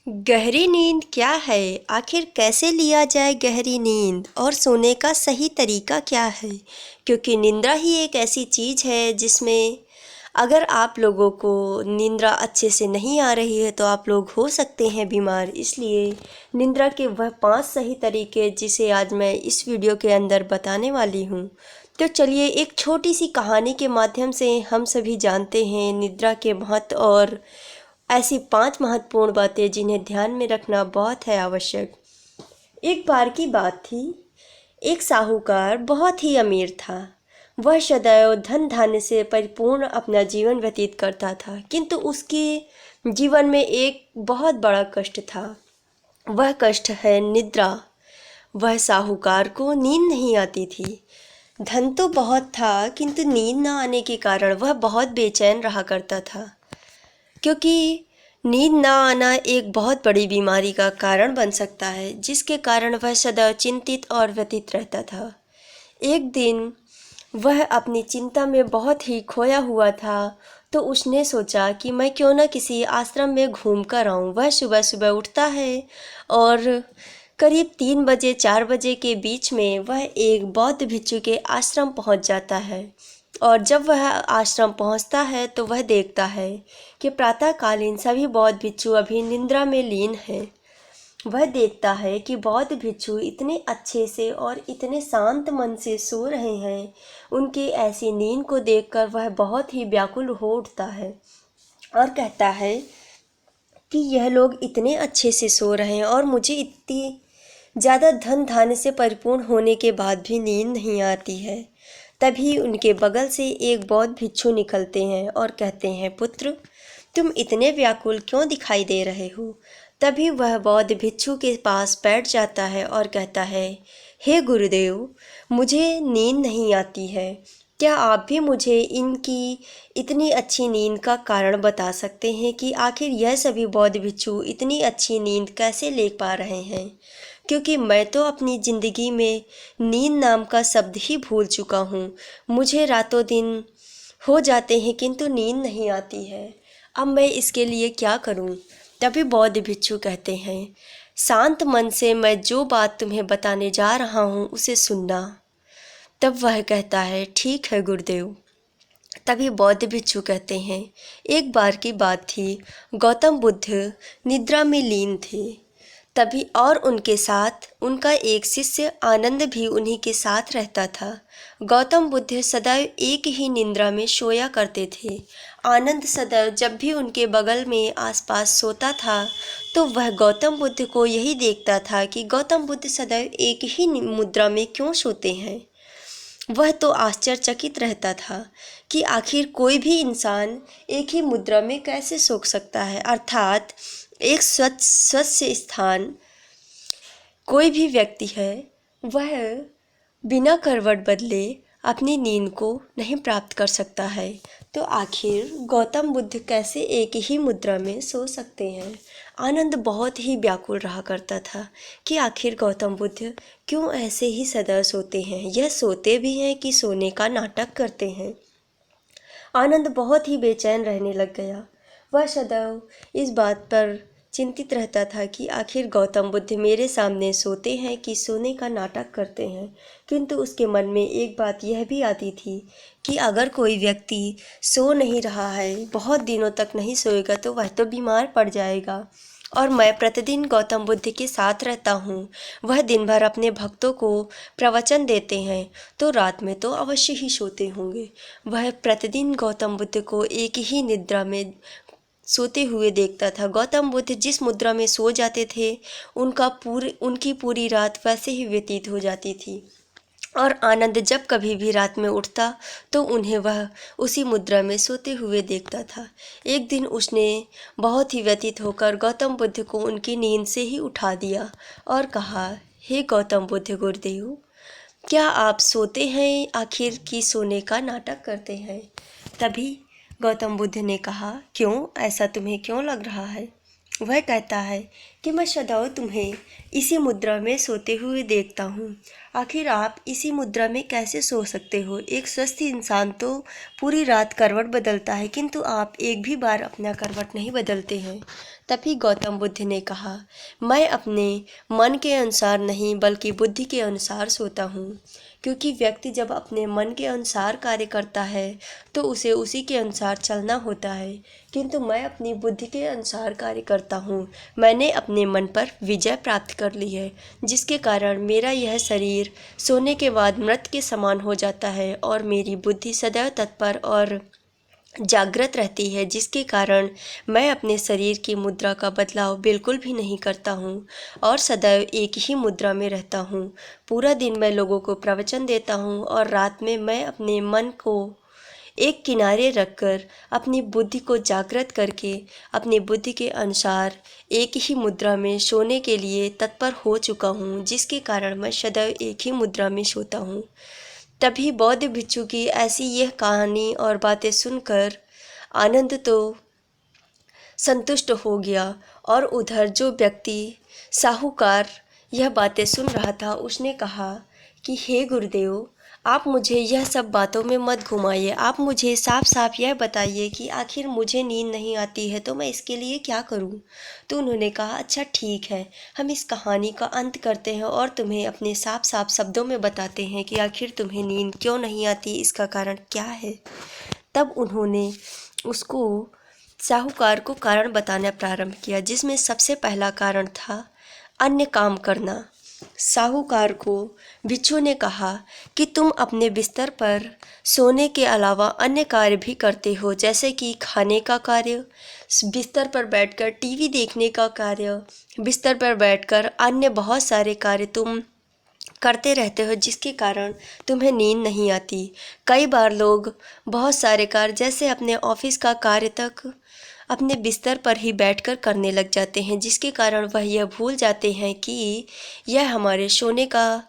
गहरी नींद क्या है? आखिर कैसे लिया जाए गहरी नींद और सोने का सही तरीका क्या है? क्योंकि निद्रा ही एक ऐसी चीज़ है जिसमें अगर आप लोगों को निद्रा अच्छे से नहीं आ रही है तो आप लोग हो सकते हैं बीमार। इसलिए निद्रा के वह 5 सही तरीके जिसे आज मैं इस वीडियो के अंदर बताने वाली हूँ। तो चलिए एक छोटी सी कहानी के माध्यम से हम सभी जानते हैं निद्रा के महत्व और ऐसी 5 महत्वपूर्ण बातें जिन्हें ध्यान में रखना बहुत है आवश्यक। एक बार की बात थी। एक साहूकार बहुत ही अमीर था। वह सदैव धन धान्य से परिपूर्ण अपना जीवन व्यतीत करता था, किंतु उसके जीवन में एक बहुत बड़ा कष्ट था। वह कष्ट है निद्रा। वह साहूकार को नींद नहीं आती थी। धन तो बहुत था, किंतु नींद न आने के कारण वह बहुत बेचैन रहा करता था, क्योंकि नींद ना आना एक बहुत बड़ी बीमारी का कारण बन सकता है, जिसके कारण वह सदैव चिंतित और व्यथित रहता था। एक दिन वह अपनी चिंता में बहुत ही खोया हुआ था, तो उसने सोचा कि मैं क्यों न किसी आश्रम में घूम कर आऊँ। वह सुबह सुबह उठता है और करीब 3 बजे 4 बजे के बीच में वह एक बौद्ध भिक्षु के आश्रम पहुँच जाता है। और जब वह आश्रम पहुँचता है तो वह देखता है कि प्रातःकालीन सभी बौद्ध भिक्षु अभी निद्रा में लीन हैं। वह देखता है कि बौद्ध भिक्षु इतने अच्छे से और इतने शांत मन से सो रहे हैं। उनकी ऐसी नींद को देखकर वह बहुत ही व्याकुल हो उठता है और कहता है कि यह लोग इतने अच्छे से सो रहे हैं और मुझे इतनी ज़्यादा धन धान्य से परिपूर्ण होने के बाद भी नींद नहीं आती है। तभी उनके बगल से एक बौद्ध भिक्षु निकलते हैं और कहते हैं, पुत्र, तुम इतने व्याकुल क्यों दिखाई दे रहे हो? तभी वह बौद्ध भिक्षु के पास बैठ जाता है और कहता है, हे गुरुदेव, मुझे नींद नहीं आती है। क्या आप भी मुझे इनकी इतनी अच्छी नींद का कारण बता सकते हैं कि आखिर यह सभी बौद्ध भिक्षु इतनी अच्छी नींद कैसे ले पा रहे हैं? क्योंकि मैं तो अपनी ज़िंदगी में नींद नाम का शब्द ही भूल चुका हूँ। मुझे रातों दिन हो जाते हैं किंतु नींद नहीं आती है। अब मैं इसके लिए क्या करूँ? तभी बौद्ध भिक्षु कहते हैं, शांत मन से मैं जो बात तुम्हें बताने जा रहा हूँ उसे सुनना। तब वह कहता है, ठीक है गुरुदेव। तभी बौद्ध भिक्षु कहते हैं, एक बार की बात थी। गौतम बुद्ध निद्रा में लीन थे। तभी और उनके साथ उनका एक शिष्य आनंद भी उन्हीं के साथ रहता था। गौतम बुद्ध सदैव एक ही निद्रा में सोया करते थे। आनंद सदैव जब भी उनके बगल में आसपास सोता था तो वह गौतम बुद्ध को यही देखता था कि गौतम बुद्ध सदैव एक ही मुद्रा में क्यों सोते हैं। वह तो आश्चर्यचकित रहता था कि आखिर कोई भी इंसान एक ही मुद्रा में कैसे सो सकता है, अर्थात एक स्वच्छ स्थान। कोई भी व्यक्ति है वह बिना करवट बदले अपनी नींद को नहीं प्राप्त कर सकता है, तो आखिर गौतम बुद्ध कैसे एक ही मुद्रा में सो सकते हैं? आनंद बहुत ही व्याकुल रहा करता था कि आखिर गौतम बुद्ध क्यों ऐसे ही सदा सोते हैं। यह सोते भी हैं कि सोने का नाटक करते हैं। आनंद बहुत ही बेचैन रहने लग गया। वह सदैव इस बात पर चिंतित रहता था कि आखिर गौतम बुद्ध मेरे सामने सोते हैं कि सोने का नाटक करते हैं। किंतु उसके मन में एक बात यह भी आती थी कि अगर कोई व्यक्ति सो नहीं रहा है, बहुत दिनों तक नहीं सोएगा, तो वह तो बीमार पड़ जाएगा। और मैं प्रतिदिन गौतम बुद्ध के साथ रहता हूँ। वह दिन भर अपने भक्तों को प्रवचन देते हैं, तो रात में तो अवश्य ही सोते होंगे। वह प्रतिदिन गौतम बुद्ध को एक ही निद्रा में सोते हुए देखता था। गौतम बुद्ध जिस मुद्रा में सो जाते थे उनकी पूरी रात वैसे ही व्यतीत हो जाती थी। और आनंद जब कभी भी रात में उठता तो उन्हें वह उसी मुद्रा में सोते हुए देखता था। एक दिन उसने बहुत ही व्यथित होकर गौतम बुद्ध को उनकी नींद से ही उठा दिया और कहा, हे गौतम बुद्ध गुरुदेव, क्या आप सोते हैं आखिर कि सोने का नाटक करते हैं? तभी गौतम बुद्ध ने कहा, क्यों, ऐसा तुम्हें क्यों लग रहा है? वह कहता है कि मैं सदैव तुम्हें इसी मुद्रा में सोते हुए देखता हूँ। आखिर आप इसी मुद्रा में कैसे सो सकते हो? एक स्वस्थ इंसान तो पूरी रात करवट बदलता है, किंतु आप एक भी बार अपना करवट नहीं बदलते हैं। तभी गौतम बुद्ध ने कहा, मैं अपने मन के अनुसार नहीं बल्कि बुद्धि के अनुसार सोता हूँ। क्योंकि व्यक्ति जब अपने मन के अनुसार कार्य करता है तो उसे उसी के अनुसार चलना होता है, किंतु मैं अपनी बुद्धि के अनुसार कार्य करता हूँ। मैंने अपने मन पर विजय प्राप्त कर ली है, जिसके कारण मेरा यह शरीर सोने के बाद मृत के समान हो जाता है और मेरी बुद्धि सदैव तत्पर और जागृत रहती है, जिसके कारण मैं अपने शरीर की मुद्रा का बदलाव बिल्कुल भी नहीं करता हूँ और सदैव एक ही मुद्रा में रहता हूँ। पूरा दिन मैं लोगों को प्रवचन देता हूँ और रात में मैं अपने मन को एक किनारे रखकर अपनी बुद्धि को जागृत करके अपनी बुद्धि के अनुसार एक ही मुद्रा में सोने के लिए तत्पर हो चुका हूँ, जिसके कारण मैं सदैव एक ही मुद्रा में सोता हूँ। तभी बौद्ध भिक्षु की ऐसी यह कहानी और बातें सुनकर आनंद तो संतुष्ट हो गया, और उधर जो व्यक्ति साहूकार यह बातें सुन रहा था उसने कहा कि हे गुरुदेव, आप मुझे यह सब बातों में मत घुमाइए। आप मुझे साफ साफ यह बताइए कि आखिर मुझे नींद नहीं आती है तो मैं इसके लिए क्या करूं? तो उन्होंने कहा, अच्छा ठीक है, हम इस कहानी का अंत करते हैं और तुम्हें अपने साफ साफ शब्दों में बताते हैं कि आखिर तुम्हें नींद क्यों नहीं आती, इसका कारण क्या है। तब उन्होंने उसको साहूकार को कारण बताना प्रारंभ किया, जिसमें सबसे पहला कारण था अन्य काम करना। साहूकार को भिक्षु ने कहा कि तुम अपने बिस्तर पर सोने के अलावा अन्य कार्य भी करते हो, जैसे कि खाने का कार्य, बिस्तर पर बैठकर टीवी देखने का कार्य, बिस्तर पर बैठकर अन्य बहुत सारे कार्य तुम करते रहते हो, जिसके कारण तुम्हें नींद नहीं आती। कई बार लोग बहुत सारे कार्य जैसे अपने ऑफिस का कार्य तक अपने बिस्तर पर ही बैठकर करने लग जाते हैं, जिसके कारण वह यह भूल जाते हैं कि यह हमारे सोने का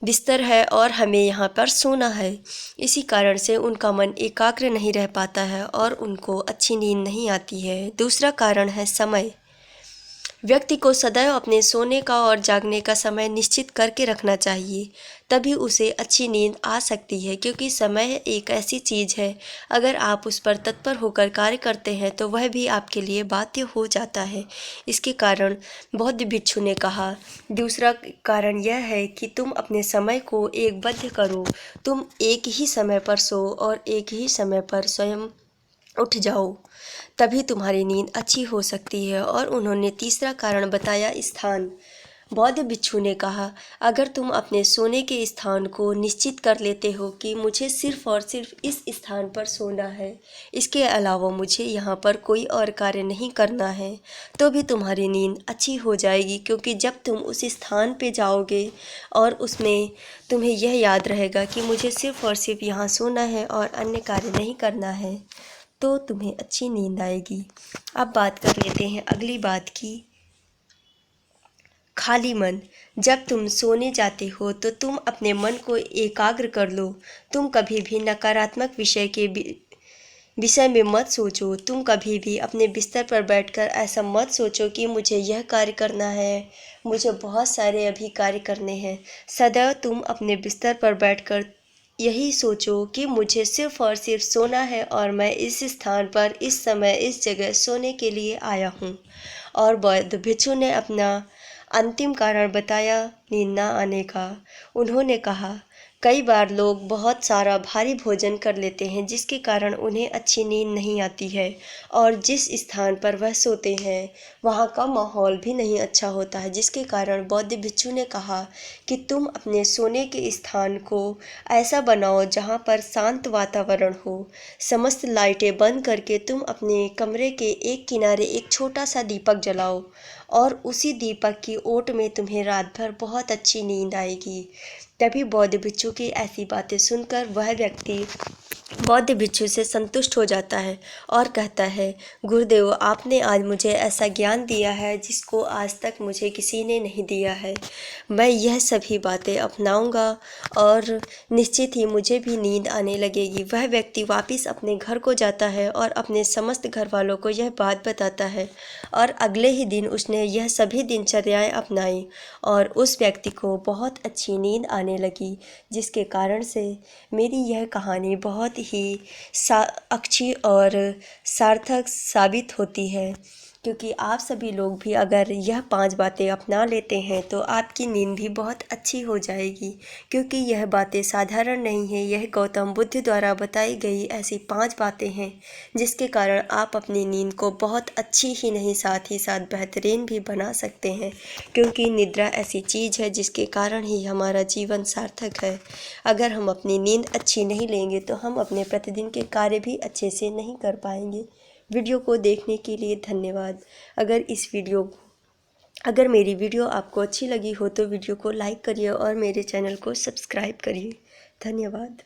बिस्तर है और हमें यहाँ पर सोना है। इसी कारण से उनका मन एकाग्र नहीं रह पाता है और उनको अच्छी नींद नहीं आती है। दूसरा कारण है समय। व्यक्ति को सदैव अपने सोने का और जागने का समय निश्चित करके रखना चाहिए, तभी उसे अच्छी नींद आ सकती है। क्योंकि समय एक ऐसी चीज़ है, अगर आप उस पर तत्पर होकर कार्य करते हैं तो वह भी आपके लिए बाध्य हो जाता है। इसके कारण बौद्ध भिक्षु ने कहा, दूसरा कारण यह है कि तुम अपने समय को एकबद्ध करो। तुम एक ही समय पर सो और एक ही समय पर स्वयं उठ जाओ, तभी तुम्हारी नींद अच्छी हो सकती है। और उन्होंने तीसरा कारण बताया, स्थान। बौद्ध भिक्षु ने कहा, अगर तुम अपने सोने के स्थान को निश्चित कर लेते हो कि मुझे सिर्फ और सिर्फ इस स्थान पर सोना है, इसके अलावा मुझे यहाँ पर कोई और कार्य नहीं करना है, तो भी तुम्हारी नींद अच्छी हो जाएगी। क्योंकि जब तुम उस स्थान पे जाओगे और उसमें तुम्हें यह याद रहेगा कि मुझे सिर्फ और सिर्फ यहाँ सोना है और अन्य कार्य नहीं करना है, तो तुम्हें अच्छी नींद आएगी। अब बात कर लेते हैं अगली बात की, खाली मन। जब तुम सोने जाते हो तो तुम अपने मन को एकाग्र कर लो। तुम कभी भी नकारात्मक विषय में मत सोचो। तुम कभी भी अपने बिस्तर पर बैठकर ऐसा मत सोचो कि मुझे यह कार्य करना है, मुझे बहुत सारे अभी कार्य करने हैं। सदैव तुम अपने बिस्तर पर बैठकर यही सोचो कि मुझे सिर्फ और सिर्फ सोना है और मैं इस स्थान पर इस समय इस जगह सोने के लिए आया हूँ। और बौद्ध भिक्षु ने अपना अंतिम कारण बताया नींद ना आने का। उन्होंने कहा, कई बार लोग बहुत सारा भारी भोजन कर लेते हैं, जिसके कारण उन्हें अच्छी नींद नहीं आती है और जिस स्थान पर वह सोते हैं वहाँ का माहौल भी नहीं अच्छा होता है। जिसके कारण बौद्ध भिक्षु ने कहा कि तुम अपने सोने के स्थान को ऐसा बनाओ जहाँ पर शांत वातावरण हो। समस्त लाइटें बंद करके तुम अपने कमरे के एक किनारे एक छोटा सा दीपक जलाओ और उसी दीपक की ओट में तुम्हें रात भर बहुत अच्छी नींद आएगी। तभी बौद्ध भिक्षु की ऐसी बातें सुनकर वह व्यक्ति बौद्ध भिक्षु से संतुष्ट हो जाता है और कहता है, गुरुदेव आपने आज मुझे ऐसा ज्ञान दिया है जिसको आज तक मुझे किसी ने नहीं दिया है। मैं यह सभी बातें अपनाऊंगा और निश्चित ही मुझे भी नींद आने लगेगी। वह व्यक्ति वापस अपने घर को जाता है और अपने समस्त घर वालों को यह बात बताता है और अगले ही दिन उसने यह सभी दिनचर्याएं अपनाई और उस व्यक्ति को बहुत अच्छी नींद आने लगी, जिसके कारण से मेरी यह कहानी बहुत ही अच्छी और सार्थक साबित होती है, क्योंकि आप सभी लोग भी अगर यह 5 बातें अपना लेते हैं तो आपकी नींद भी बहुत अच्छी हो जाएगी। क्योंकि यह बातें साधारण नहीं है, यह गौतम बुद्ध द्वारा बताई गई ऐसी 5 बातें हैं जिसके कारण आप अपनी नींद को बहुत अच्छी ही नहीं, साथ ही साथ बेहतरीन भी बना सकते हैं। क्योंकि निद्रा ऐसी चीज़ है जिसके कारण ही हमारा जीवन सार्थक है। अगर हम अपनी नींद अच्छी नहीं लेंगे तो हम अपने प्रतिदिन के कार्य भी अच्छे से नहीं कर पाएंगे। वीडियो को देखने के लिए धन्यवाद। अगर मेरी वीडियो आपको अच्छी लगी हो तो वीडियो को लाइक करिए और मेरे चैनल को सब्सक्राइब करिए। धन्यवाद।